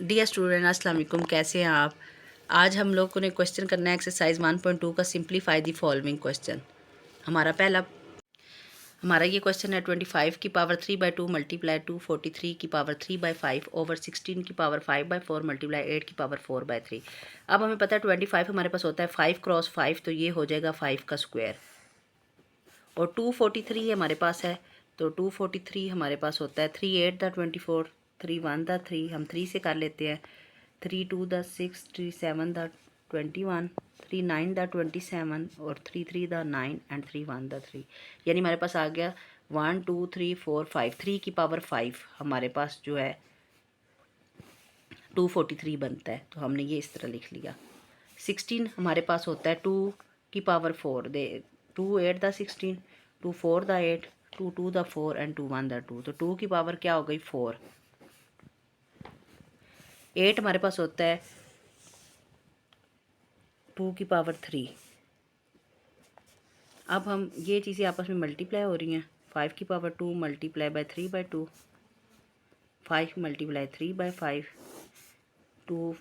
Dear student अस्सलाम वालेकुम, कैसे हैं आप। आज हम लोग को ने क्वेश्चन करना है एक्सरसाइज 1.2 का सिंप्लीफाई द फॉलोइंग क्वेश्चन। हमारा ये क्वेश्चन है 25 की पावर 3/2 मल्टीप्लाई 243 की पावर 3/5 ओवर 16 की पावर 5/4 मल्टीप्लाई 8 की पावर 4/3। अब हमें पता है 25 हमारे पास होता है 5 क्रॉस 5, तो ये हो जाएगा 5 का स्क्वायर। और 243 हमारे पास है, तो 243 हमारे पास होता है 3 8 द 24, 3 1 द 3, हम 3 से कर लेते हैं। 3 2 द 6, 3 7 द 21, 3 9 द 27 और 3 3 द 9 एंड 3 1 द 3। यानी हमारे पास आ गया 1 2 3 4 5, 3 की पावर 5 हमारे पास जो है 243 बनता है, तो हमने ये इस तरह लिख लिया। 16 हमारे पास होता है 2 की power 4, they 2 8 the 16, 2 4 the 8, 2 2 the 4 and 2 1 the 2, तो 2 की पावर क्या हो गई 4। 8 हमारे पास होता है 2 की पावर 3। अब हम ये चीज़ें आपस में मल्टीप्लाई हो रही हैं। 5 की पावर 2 मल्टीप्लाई बाय 3/2, 5 मल्टीप्लाई 3/5, 2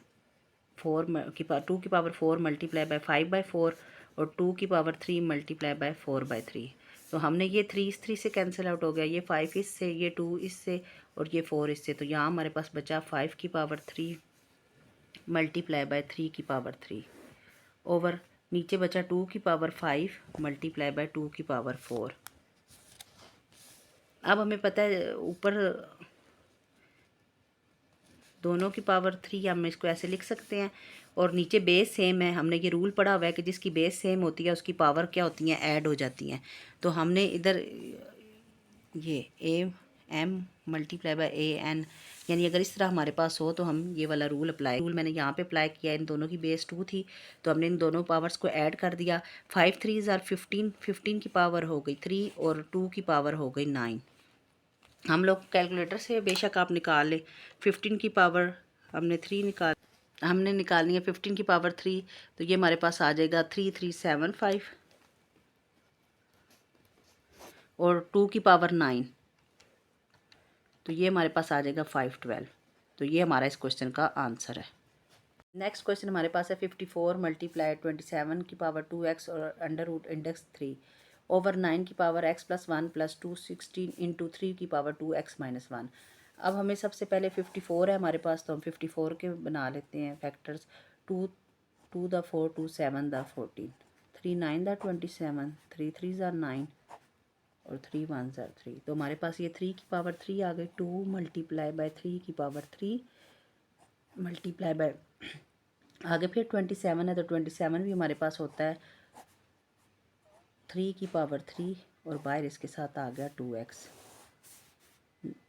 2 की पावर 4 मल्टीप्लाई बाय 5/4 और 2 की पावर 3 मल्टीप्लाई बाय 4/3। तो हमने ये 3 इस 3 से कैंसिल आउट हो गया, ये 5 इससे, ये 2 इससे और ये 4 इससे, तो यहाँ हमारे पास बचा 5 की पावर 3 मल्टीप्लाई बाय 3 की पावर 3 ओवर नीचे बचा 2 की पावर 5 मल्टीप्लाई बाय 2 की पावर 4। अब हमें पता है ऊपर दोनों की पावर 3, हम इसको ऐसे लिख सकते हैं। और नीचे बेस सेम है, हमने ये रूल पढ़ा हुआ है कि जिसकी बेस सेम होती है उसकी पावर क्या होती हैं, ऐड हो जाती हैं। तो हमने इधर ये A M multiply by A N, यानी अगर इस तरह हमारे पास हो तो हम ये वाला रूल मैंने यहाँ पे अप्लाई किया। इन दोनों की बेस 2 थी, तो हमने इन दोनों पावर्स को ऐड कर दिया। 5 3 आर 15, 15 की पावर हो गई 3 और 2 की पावर हो गई 9। हम लोग कैलकुलेटर से बेशक आप निकाल लें। 15 की पावर हमने निकालनी है 15 की पावर 3, तो ये हमारे पास आ जाएगा 3375 और 2 की पावर 9, तो ये हमारे पास आ जाएगा 512। तो ये हमारा इस क्वेश्चन का आंसर है। नेक्स्ट क्वेश्चन हमारे पास है 54 मल्टीप्लाई 27 की पावर 2x और अंडर रूट इंडेक्स 3 ओवर 9 की power x plus 1 plus 2 16 into 3 की पावर 2x माइनस 1। अब हमें सबसे पहले 54 है हमारे पास, तो हम 54 के बना लेते हैं फैक्टर्स। 2 2 द 4, 2 7 द 14, 3 9 द 27, 3 3 ज़ा 9 और 3 1 ज़ा 3। तो हमारे पास ये 3 की पावर 3 आ गई। 2 मल्टीप्लाई बाय 3 की पावर 3 मल्टीप्लाई बाय आगे फिर 27 है, तो 27 भी हमारे पास होता है 3 की पावर 3 और बाहर इसके साथ आ गया 2x।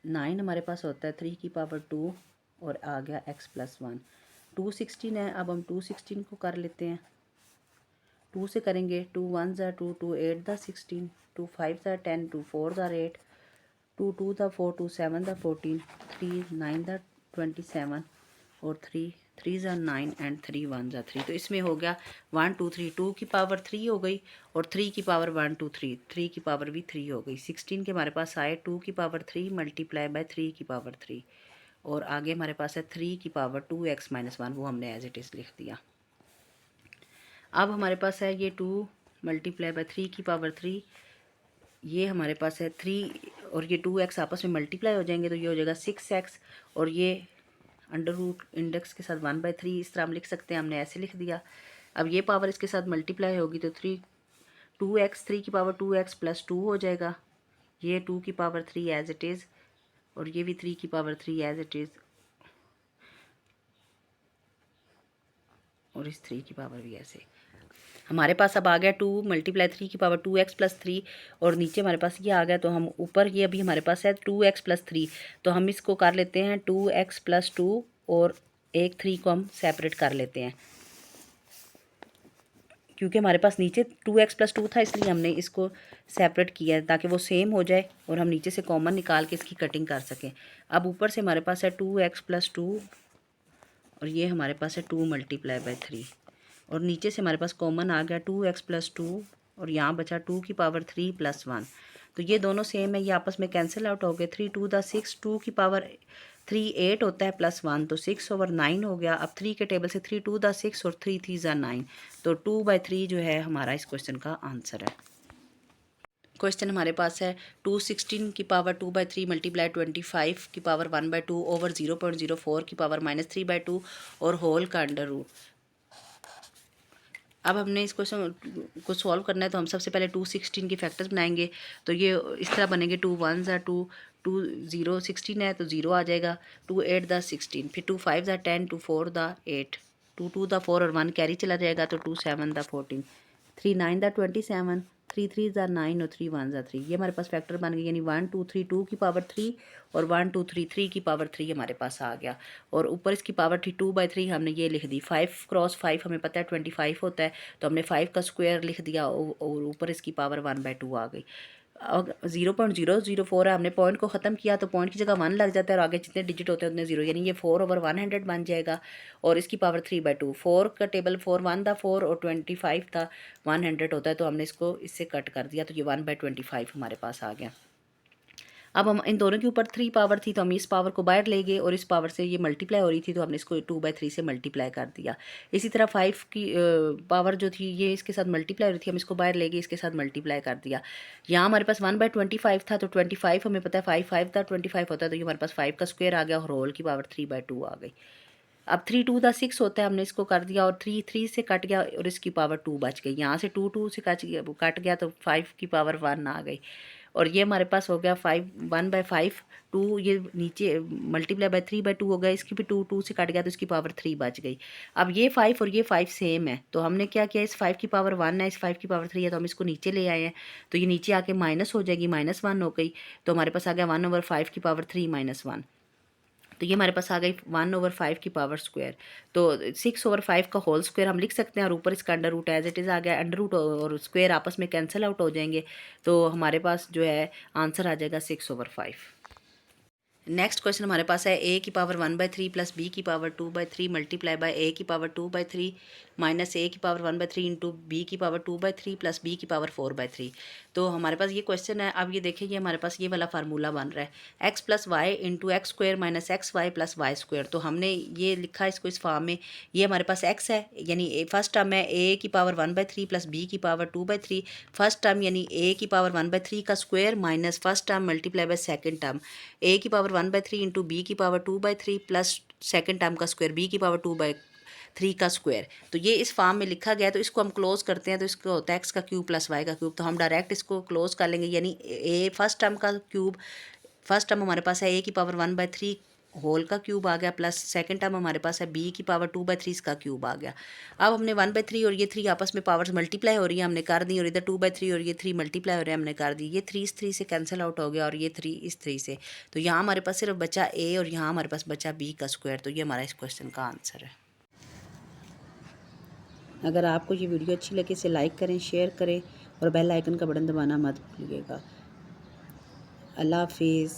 9 हमारे पास होता है 3 की पावर 2 और आ गया x प्लस 1। 2 16 है, अब हम 2 16 को कर लेते हैं। 2 से करेंगे 2 1 ज़ा 2, 2 8 द 16, 2 5 ज़ा 10, 2 4 ज़ा 8, 2 2 द 4, 2 7 द 14, 3 9 द 27 और 3 3 ज़ा 9 एंड 3 1 ज़ा 3। तो इसमें हो गया 1 2 3, 2 की पावर 3 हो गई और 3 की पावर 1 2 3, 3 की पावर भी 3 हो गई। 16 के हमारे पास आए 2 की पावर 3 मल्टीप्लाई बाय 3 की पावर 3 और आगे हमारे पास है 3 की पावर 2x माइनस 1, वो हमने एज इट इज़ लिख दिया। अब हमारे पास है ये 2 मल्टीप्लाई बाय 3 की पावर 3, ये हमारे पास है 3 और ये 2x आपस में मल्टीप्लाई हो जाएंगे, तो ये हो जाएगा 6x और ये अंडर रूट इंडेक्स के साथ 1/3 इस तरह हम लिख सकते हैं, हमने ऐसे लिख दिया। अब ये पावर इसके साथ मल्टीप्लाई होगी तो 2x 3 की पावर 2x प्लस 2 हो जाएगा। ये 2 की पावर 3 एज इट इज़ और ये भी 3 की पावर 3 एज इट इज़ और इस 3 की पावर भी ऐसे। हमारे पास अब आ गया 2 मल्टीप्लाई 3 की पावर 2x प्लस 3 और नीचे हमारे पास ये आ गया, तो हम ऊपर ये अभी हमारे पास है 2x प्लस 3, तो हम इसको कर लेते हैं 2x प्लस 2 और एक 3 को हम सेपरेट कर लेते हैं, क्योंकि हमारे पास नीचे 2x प्लस 2 था इसलिए हमने इसको सेपरेट किया है ताकि वो सेम हो जाए और हम नीचे से कॉमन निकाल के इसकी कटिंग कर सकें। अब ऊपर से हमारे पास है 2x प्लस 2 और ये हमारे पास है 2 मल्टीप्लाई बाय 3 और नीचे से हमारे पास कॉमन आ गया 2x प्लस 2 और यहाँ बचा 2 की पावर 3 प्लस 1। तो ये दोनों सेम है, ये आपस में कैंसिल आउट हो गए। 3 2 द 6, 2 की पावर 3 8 होता है प्लस 1 तो 6/9 हो गया। अब 3 के टेबल से 3 2 दा 6 और 3 3 ज़ा 9 तो 2/3 जो है हमारा इस क्वेश्चन का आंसर है। क्वेश्चन हमारे पास है 216 की पावर 2/3 मल्टीप्लाई 25 की पावर 1/2 ओवर 0.04 की पावर -3/2 और होल का अंडर रूट। अब हमने इस क्वेश्चन को सॉल्व करना है तो हम सबसे पहले 216 के फैक्टर्स बनाएंगे। तो ये इस तरह बनेंगे 2 1 ज़ा 2 2 0 16 है तो 0 आ जाएगा। 2 8 दा 16 फिर 2 5 ज़ा 10 2 4 दा 8 2 2 दा 4 और 1 कैरी चला जाएगा तो 2 7 दा 14 3 9 दा 27 3 3 ज़ा 9 और 3 1 ज़ा 3। ये हमारे पास फैक्टर बन गए यानी 1 2 3 2 की पावर 3 और 1 2 3 3 की पावर 3 हमारे पास आ गया। और ऊपर इसकी पावर थी 2/3 हमने ये लिख दी। 5 क्रॉस 5 हमें पता है 25 होता है तो हमने 5 का स्क्वायर लिख दिया और ऊपर इसकी पावर 1/2 आ गई। अब 0.004 है, हमने पॉइंट को ख़त्म किया तो पॉइंट की जगह 1 लग जाता है और आगे जितने डिजिट होते हैं उतने 0 यानी ये 4/100 बन जाएगा। और इसकी पावर 3/2 4 का टेबल 4 1 था 4 और 25 था 100 होता है तो हमने इसको इससे कट कर दिया तो ये 1/25 हमारे पास आ गया। अब हम इन दोनों के ऊपर 3 पावर थी तो हम इस पावर को बाहर ले गए और इस पावर से ये मल्टीप्लाई हो रही थी तो हमने इसको 2/3 से मल्टीप्लाई कर दिया। इसी तरह 5 की पावर जो थी ये इसके साथ मल्टीप्लाई हो रही थी, हम इसको बाहर ले गए, इसके साथ मल्टीप्लाई कर दिया। यहाँ हमारे पास 1/25 था तो 25 हमें पता है 5 5 था 25 होता है तो ये हमारे पास 5 का स्क्वायर आ गया और होल की पावर 3/2 आ गई। अब 3 2 दा 6 होता है, हमने इसको कर दिया और 3 3 से कट गया और इसकी पावर 2 बच गई। यहाँ से 2 2 से कट गया तो 5 की पावर 1 आ गई और ये हमारे पास हो गया 5 1/5 2 ये नीचे मल्टीप्लाई बाय 3/2 हो गया। इसकी भी 2 2 से कट गया तो इसकी पावर 3 बच गई। अब ये 5 और ये 5 सेम है तो हमने क्या किया, इस 5 की पावर 1 है, इस 5 की पावर 3 है तो हम इसको नीचे ले आए हैं तो ये नीचे आके माइनस हो जाएगी, -1 हो गई तो हमारे पास आ गया 1/5 की पावर 3 -1 तो ये हमारे पास आ गई 1/5 की पावर स्क्वायर। तो 6/5 का होल स्क्वायर हम लिख सकते हैं और ऊपर इसका under root as it is आ गया। अंडर रूट और स्क्वायर आपस में कैंसिल आउट हो जाएंगे तो हमारे पास जो है आंसर आ जाएगा 6/5। नेक्स्ट क्वेश्चन हमारे पास है a की पावर 1/3 प्लस b की पावर 2/3 मल्टीप्लाई बाय a की पावर 2/3 माइनस a की पावर 1/3 इंटू b की पावर 2/3 प्लस b की पावर 4/3। तो हमारे पास ये क्वेश्चन है। अब ये देखिए ये हमारे पास ये वाला फार्मूला बन रहा है x plus Y into X square minus X Y plus Y square. तो हमने ये लिखा इसको इस फॉर्म में, ये हमारे पास x है यानी फर्स्ट टर्म है a की पावर 1/3 प्लस b की पावर 2/3 फर्स्ट टर्म यानी a की पावर 1/3 का square minus first term multiply by second term a की पावर 1/3 इंटू बी की पावर 2/3 प्लस सेकेंड टर्म का स्क्वायर b की पावर 2/3 का स्क्वायर। तो ये इस फॉर्म में लिखा गया है तो इसको हम क्लोज करते हैं तो इसको होता है एक्स का क्यूब प्लस वाई का क्यूब। तो हम डायरेक्ट इसको क्लोज कर लेंगे यानी ए फर्स्ट टर्म का क्यूब, फर्स्ट टर्म हमारे पास है a की पावर 1/3 होल का क्यूब आ गया प्लस सेकंड टर्म हमारे पास है b की पावर 2/3 इसका क्यूब आ गया। अब हमने 1/3 और ये 3 आपस में पावर्स मल्टीप्लाई हो रही है हमने कर दी और इधर 2/3 और ये 3 मल्टीप्लाई हो रहे हैं हमने कर दी। ये 3 इस 3 से कैंसिल आउट हो गया और ये 3 इस 3 से तो यहाँ हमारे पास सिर्फ बचा a और यहाँ हमारे पास बचा b का स्क्वायर। तो ये हमारा इस क्वेश्चन का आंसर है। अगर आपको ये वीडियो अच्छी लगे इसे लाइक करें, शेयर करें और बेल आइकन का बटन दबाना मत भूलिएगा। अल्लाह हाफिज़।